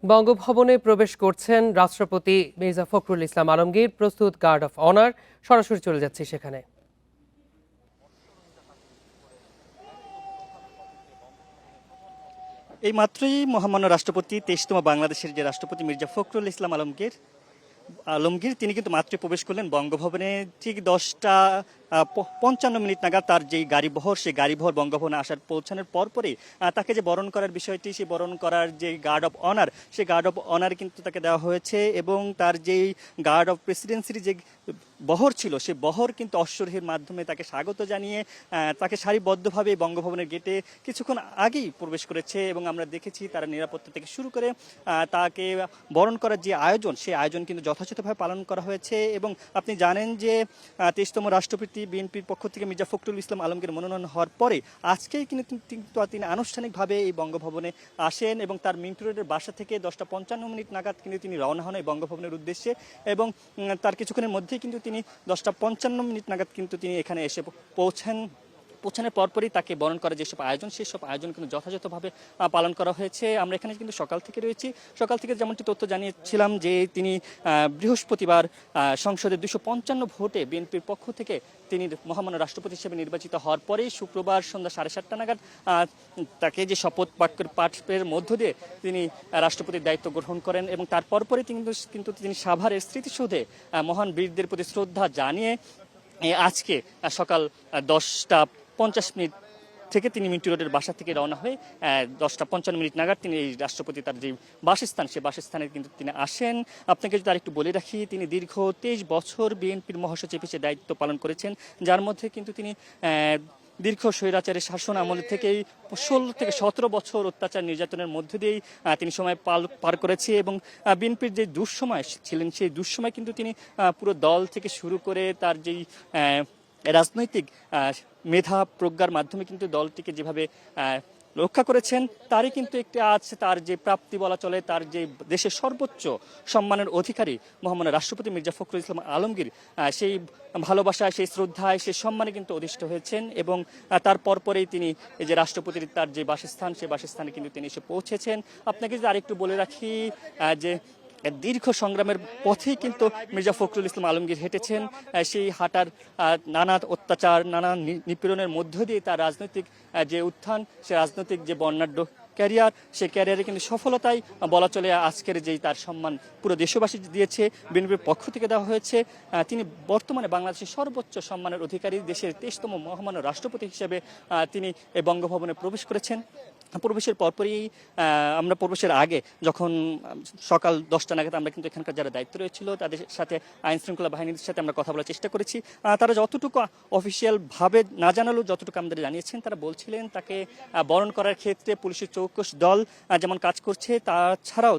বঙ্গভবনে প্রবেশ করছেন রাষ্ট্রপতি মির্জা ফখরুল ইসলাম আলমগীর। প্রস্তুত গার্ড অফ অনার। সরাসরি চলে যাচ্ছি সেখানে। এই মাত্রই মহামান্য রাষ্ট্রপতি 23তম বাংলাদেশের যে রাষ্ট্রপতি মির্জা ফখরুল ইসলাম আলমগীর তিনি কিন্তু মাত্র প্রবেশ করলেন বঙ্গভবনে। ঠিক 10:55 নাগাদ তার যেই গাড়িবহর, সেই গাড়িবহর বঙ্গভবনে পৌঁছানোর পরপরই তাকে যে বরণ করার বিষয়টি, সেই বরণ করার যে গার্ড অফ অনার, সেই গার্ড অফ অনার কিন্তু তাকে দেওয়া হয়েছে। এবং তার যেই গার্ড অফ প্রেসিডেন্সির যে বহর ছিল, সেই বহর কিন্তু অশ্বরোহীর মাধ্যমে তাকে স্বাগত জানিয়ে তাকে সারিবদ্ধভাবে বঙ্গভবনের গেটে কিছুক্ষণ আগেই প্রবেশ করেছে। এবং আমরা দেখেছি তারা নিরাপত্তা থেকে শুরু করে তাকে বরণ করার যে আয়োজন, সেই আয়োজন কিন্তু যথাযথভাবে পালন করা হয়েছে। এবং আপনি জানেন যে 23তম রাষ্ট্রপতি বিএনপির পক্ষ থেকে মির্জা ফখরুল ইসলাম আলমগীর মনোনয়ন হওয়ার পরে আজকেই কিন্তু তিনি আনুষ্ঠানিকভাবে এই বঙ্গভবনে আসেন। এবং তার মিন্টু রোডের বাসা থেকে 10:55 নাগাদ কিন্তু তিনি রওনা হন এই বঙ্গভবনের উদ্দেশ্যে। এবং তার কিছুক্ষণের মধ্যেই কিন্তু তিনি 10:55 নাগাদ কিন্তু তিনি এখানে এসে পৌঁছানোর পরপরই তাকে বরণ করার যেসব আয়োজন, সেসব আয়োজন কিন্তু যথাযথভাবে পালন করা হয়েছে। আমরা এখানে কিন্তু সকাল থেকে রয়েছি। সকাল থেকে যেমনটি তথ্য জানিয়েছিলাম যে তিনি বৃহস্পতিবার সংসদের 255 ভোটে বিএনপির পক্ষ থেকে তিনি মহামান্য রাষ্ট্রপতি হিসেবে নির্বাচিত হওয়ার পরেই শুক্রবার সন্ধ্যা 7:30 নাগাদ তাকে যে শপথ বাক্যের পাঠের মধ্য দিয়ে তিনি রাষ্ট্রপতির দায়িত্ব গ্রহণ করেন। এবং তার পরপরই কিন্তু তিনি সাভারের স্মৃতিসৌধে মহান বীরদের প্রতি শ্রদ্ধা জানিয়ে আজকে সকাল 10:50 থেকে তিনি মিন্টু রোডের বাসা থেকে রওনা হয়ে 10:55 নাগাদ তিনি এই রাষ্ট্রপতি তার যে বাসস্থান, সে বাসস্থানে কিন্তু তিনি আসেন। আপনাকে যদি আরেকটু বলে রাখি, তিনি দীর্ঘ 23 বছর বিএনপির মহাসচিব হিসেবে দায়িত্ব পালন করেছেন, যার মধ্যে কিন্তু তিনি দীর্ঘ স্বৈরাচারের শাসন আমল থেকেই 16 থেকে 17 বছর অত্যাচার নির্যাতনের মধ্য দিয়েই তিনি সময় পার করেছে। এবং বিএনপির যে দুঃসময় ছিলেন, সেই দুঃসময় কিন্তু তিনি পুরো দল থেকে শুরু করে তার যেই রাজনৈতিক মেধা প্রজ্ঞার মাধ্যমে কিন্তু দলটিকে যেভাবে রক্ষা করেছেন, তারই কিন্তু একটি আজ তার যে প্রাপ্তি বলা চলে, তার যে দেশের সর্বোচ্চ সম্মানের অধিকারী মহামান্য রাষ্ট্রপতি মির্জা ফখরুল ইসলাম আলমগীর সেই ভালোবাসায়, সেই শ্রদ্ধায়, সেই সম্মানে কিন্তু অধিষ্ঠ হয়েছেন। এবং তার পরপরেই তিনি এই যে রাষ্ট্রপতির তার যে বাসস্থান, সেই বাসস্থানে কিন্তু তিনি এসে পৌঁছেছেন। আপনাকে যদি আরেকটু বলে রাখি যে দীর্ঘ সংগ্রামের পথেই কিন্তু মির্জা ফখরুল ইসলাম আলমগীর হেঁটেছেন। সেই হাঁটার নানা অত্যাচার, নানা নিপীড়নের মধ্য দিয়ে তার রাজনৈতিক যে উত্থান, সে রাজনৈতিক যে বর্ণাঢ্য ক্যারিয়ার, সেই ক্যারিয়ারে কিন্তু সফলতাই বলা চলে আজকের যেই তার সম্মান পুরো দেশবাসী দিয়েছে, বিএনপির পক্ষ থেকে দেওয়া হয়েছে। তিনি বর্তমানে বাংলাদেশের সর্বোচ্চ সম্মানের অধিকারী, দেশের 23তম মহামান্য রাষ্ট্রপতি হিসেবে তিনি এই বঙ্গভবনে প্রবেশ করেছেন। প্রবেশের পরপরই আমরা প্রবেশের আগে যখন সকাল 10টা নাগাদ আমরা কিন্তু এখানকার যারা দায়িত্ব রয়েছিল তাদের সাথে, আইন শৃঙ্খলা বাহিনীর সাথে আমরা কথা বলার চেষ্টা করেছি। তারা যতটুকু অফিসিয়াল ভাবে না জানালেও যতটুকু আমাদের জানিয়েছেন, তারা বলছিলেন তাকে বরণ করার ক্ষেত্রে পুলিশের চৌকস দল যেমন কাজ করছে, তাছাড়াও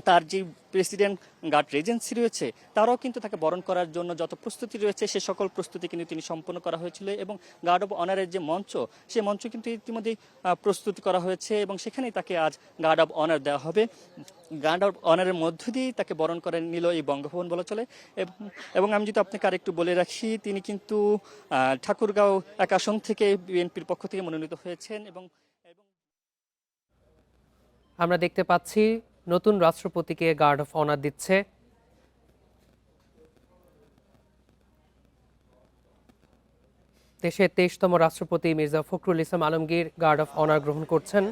তার যে প্রেসিডেন্ট গার্ড রেজেন্সি রয়েছে, তারাও কিন্তু তাকে বরণ করার জন্য যত প্রস্তুতি রয়েছে, সে সকল প্রস্তুতি কিন্তু তিনি সম্পন্ন করা হয়েছিল। এবং গার্ড অব অনারের যে মঞ্চ, সেই মঞ্চ কিন্তু ইতিমধ্যেই প্রস্তুতি করা হয়েছে এবং সেখানেই তাকে আজ গার্ড অব অনার দেওয়া হবে। গার্ড অব অনারের মধ্য দিয়েই তাকে বরণ করে নিল এই বঙ্গভবন বলা চলে। এবং আমি যদি আপনাকে আরেকটু বলে রাখি, তিনি কিন্তু ঠাকুরগাঁও 1 আসন থেকে বিএনপির পক্ষ থেকে মনোনীত হয়েছেন। এবং আমরা দেখতে পাচ্ছি নতুন রাষ্ট্রপতিকে গার্ড অফ অনার দিচ্ছে। দেশের 23তম রাষ্ট্রপতি Mirza Fakhrul Islam Alamgir guard of honour গ্রহণ করছেন।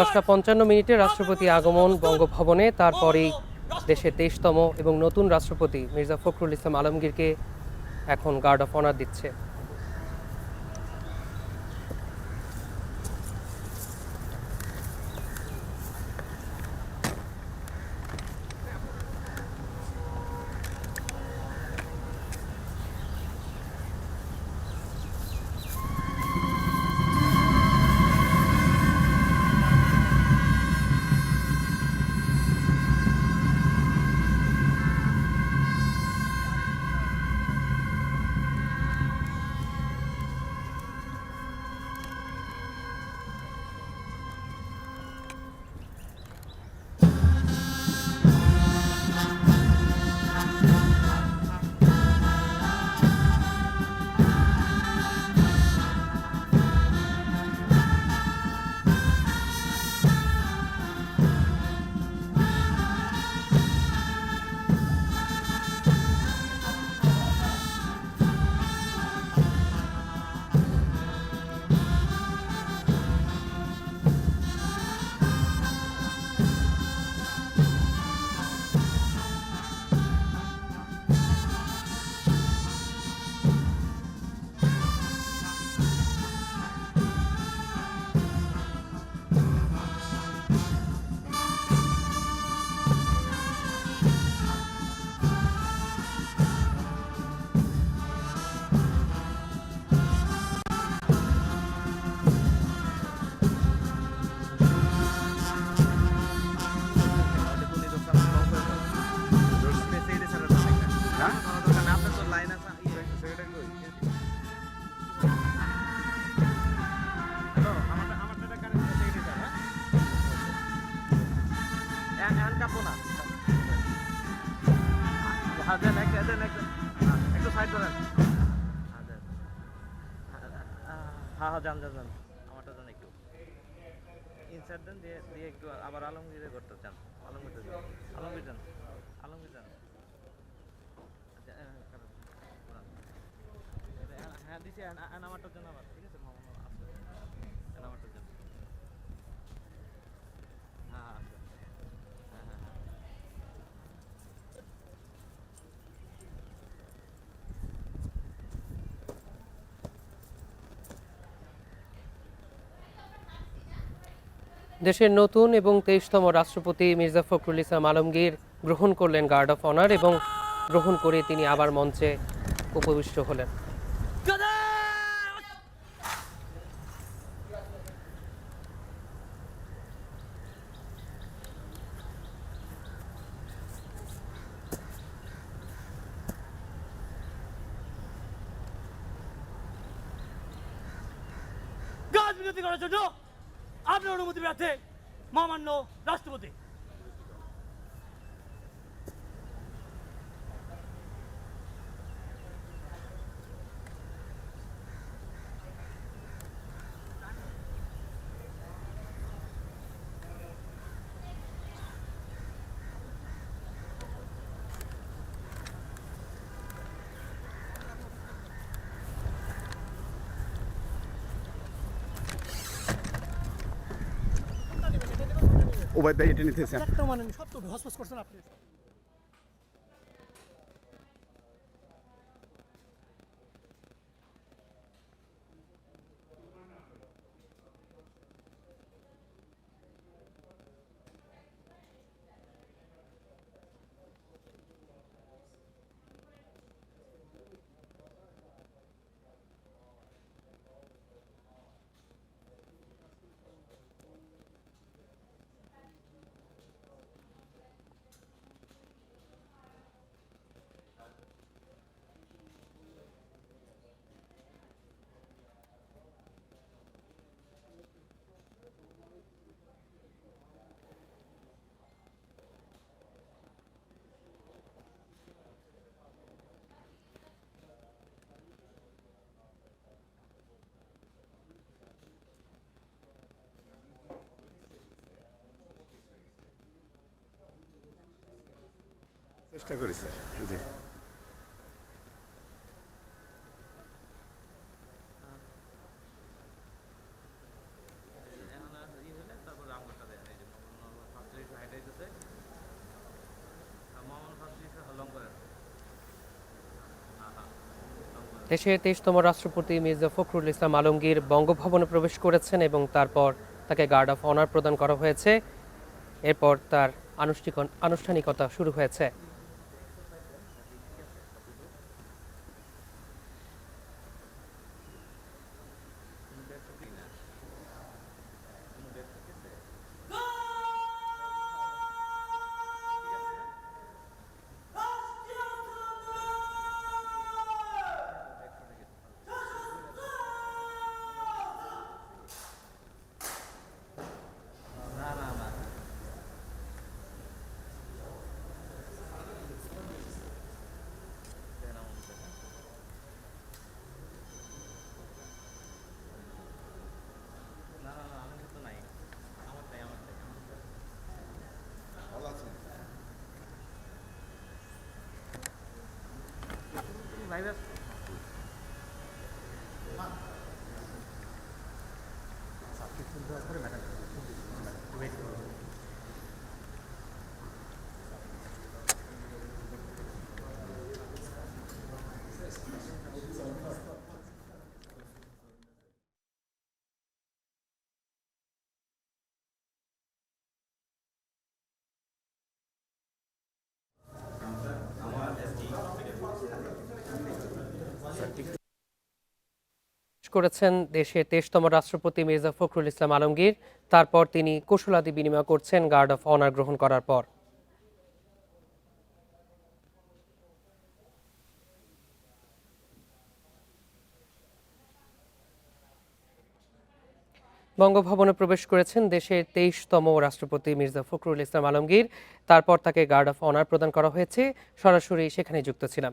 দশটা 55 রাষ্ট্রপতি আগমন বঙ্গভবনে। তারপরেই দেশের 23তম এবং নতুন রাষ্ট্রপতি মির্জা ফখরুল ইসলাম আলমগীরকে এখন গার্ড অফ অনার দিচ্ছে। কাঁপো না। হ্যাঁ দেন একটু সাইড করেন। হ্যাঁ দেন। হ্যাঁ যান আমারটা যান একটু ইনসার্ট দেন দিয়ে দিয়ে একটু আবার আলমগীরে করতে চান। আলমগীর যান আলমগীর যান। আচ্ছা, হ্যাঁ দিছি আমারটার জন্য আবার ঠিক আছে মামা আসছে আমারটার জন্য। হ্যাঁ আসছে। হ্যাঁ। দেশের নতুন এবং 23তম রাষ্ট্রপতি মির্জা ফখরুল ইসলাম আলমগীর গ্রহণ করলেন গার্ড অফ অনার এবং গ্রহণ করে তিনি আবার মঞ্চে উপবিষ্ট হলেন। কাজ বিরতি করার জন্য আপনার অনুমতি প্রার্থে মহামান্য রাষ্ট্রপতি। ওবায়দ ভাই এটা নিতেছেন। একটা মানে সব তো হসপস করছেন আপনি। চেষ্টা করি স্যার। জি তারপর আমারটা দেন এই যে ফার্স্ট হাইট হইতেছে মামা ফার্স্ট লং করেন। দেশের 23তম রাষ্ট্রপতি মির্জা ফখরুল ইসলাম আলমগীর বঙ্গভবনে প্রবেশ করেছেন এবং তারপর তাকে গার্ড অফ অনার প্রদান করা হয়েছে। এরপর তার আনুষ্ঠানিকতা শুরু হয়েছে। না আমি তো নাই আমারটাই ভালো আছেন। ভাইবা করেছেন দেশের 23তম রাষ্ট্রপতি মির্জা ফখরুল ইসলাম আলমগীর। তারপর তিনি কুশলাদি বিনিময় করছেন গার্ড অফ অনার গ্রহণ করার পর। বঙ্গভবনে প্রবেশ করেছেন দেশের 23তম রাষ্ট্রপতি মির্জা ফখরুল ইসলাম আলমগীর। তারপর তাকে গার্ড অফ অনার প্রদান করা হয়েছে। সরাসরি সেখানে যুক্ত ছিলাম।